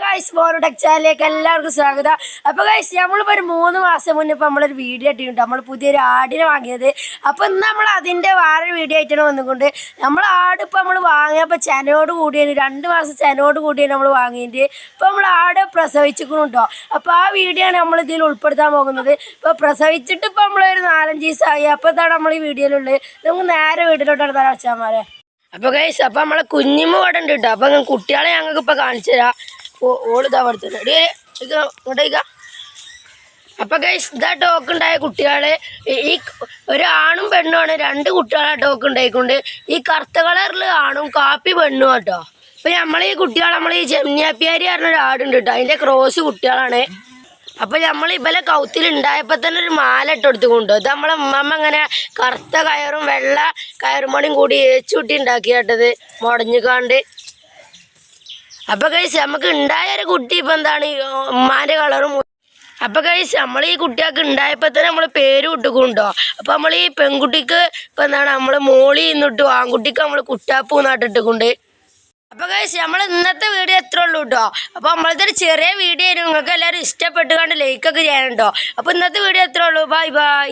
Guys മോറുടെക് ചാനലിലേക്ക് എല്ലാവർക്കും സ്വാഗതം. അപ്പോൾ ഗൈസ് നമ്മളിപ്പോൾ ഒരു 3 മാസം മുന്നേ ഇപ്പോൾ നമ്മളൊരു വീഡിയോ ഇട്ടിട്ടുണ്ട്. നമ്മൾ പുതിയൊരു ആടിനെ വാങ്ങിയത്. അപ്പോൾ ഇന്ന് നമ്മൾ അതിൻ്റെ വേറൊരു വീഡിയോ ആയിട്ടാണ് വന്നുകൊണ്ട് നമ്മൾ ആട് ഇപ്പോൾ നമ്മൾ വാങ്ങിയപ്പോൾ ചെനയോട് കൂടിയാണ് 2 മാസം ചെനയോട് കൂടിയാണ് നമ്മൾ വാങ്ങിയിട്ട്. ഇപ്പോൾ നമ്മൾ ആട് പ്രസവിച്ചിരിക്കുന്നുണ്ടോ. അപ്പോൾ ആ വീഡിയോ ആണ് നമ്മൾ ഇതിൽ ഉൾപ്പെടുത്താൻ പോകുന്നത്. ഇപ്പോൾ പ്രസവിച്ചിട്ട് ഇപ്പോൾ നമ്മളൊരു 4-5 ദിവസമായി. അപ്പോൾ ഇതാണ് നമ്മൾ ഈ വീഡിയോയിലുള്ളത്. നമുക്ക് നേരെ വീട്ടിലോട്ടാണ് തരാം വെച്ചാൽ. അപ്പോൾ ഗൈസ് അപ്പോൾ നമ്മളെ കുഞ്ഞിമ്മ ഇവിടെ ഉണ്ട് കേട്ടോ. അപ്പോൾ കുട്ടികളെ ഞങ്ങൾക്ക് ഇപ്പോൾ കാണിച്ചു തരാം. ഓളിതാ പഠിത്തത് ഇങ്ങോട്ടേക്ക. അപ്പോൾ ഗൈസ് ഇതാ ടോക്ക് ഉണ്ടായ കുട്ടികളെ ഈ ഒരു ആണും പെണ്ണുമാണ്. 2 കുട്ടികളെ ടോക്ക് ഉണ്ടായിക്കൊണ്ട്. ഈ കറുത്ത കളറിൽ ആണും കാപ്പി പെണ്ണും കേട്ടോ. അപ്പോൾ നമ്മൾ ഈ കുട്ടികളെ നമ്മൾ ഈ ജെമ്നിയാപ്പിയാരി പറഞ്ഞൊരു ആടുണ്ട് കേട്ടോ. അതിൻ്റെ ക്രോസ് കുട്ടികളാണ്. അപ്പോൾ നമ്മൾ ഇവലെ കൗത്തിലുണ്ടായപ്പോൾ തന്നെ ഒരു മാല ഇട്ട് കൊടുത്തുകൊണ്ടു. ഇത് നമ്മളെ ഉമ്മമ്മ ഇങ്ങനെ കറുത്ത കയറും വെള്ള കയറുമണിയും കൂടി ഏച്ചുകൂട്ടി ഉണ്ടാക്കി കേട്ടത് മുടഞ്ഞുകാണ്ട്. അപ്പോൾ കഴിച്ച് നമുക്ക് ഉണ്ടായ ഒരു കുട്ടി ഇപ്പം എന്താണ് ഉമ്മാൻ്റെ കളറും. അപ്പോൾ കഴിച്ച് നമ്മൾ ഈ കുട്ടികൾക്ക് ഉണ്ടായപ്പോൾ തന്നെ നമ്മൾ പേര് ഇട്ടുകൊണ്ടോ. അപ്പോൾ നമ്മൾ ഈ പെൺകുട്ടിക്ക് ഇപ്പം എന്താണ് നമ്മൾ മോളി എന്നിട്ടു, ആൺകുട്ടിക്ക് നമ്മൾ കുട്ടാപ്പൂ നാട്ടിട്ടുകൊണ്ട്. അപ്പോൾ ഗൈസ് നമ്മൾ ഇന്നത്തെ വീഡിയോ എത്ര ഉള്ളൂ കേട്ടോ. അപ്പോൾ നമ്മളത്തെ ഒരു ചെറിയ വീഡിയോ ആയിരുന്നു. നിങ്ങൾക്ക് എല്ലാവരും ഇഷ്ടപ്പെട്ട് കണ്ട് ലൈക്കൊക്കെ ചെയ്യണം കേട്ടോ. അപ്പോൾ ഇന്നത്തെ വീഡിയോ എത്ര ഉള്ളൂ. Bye bye.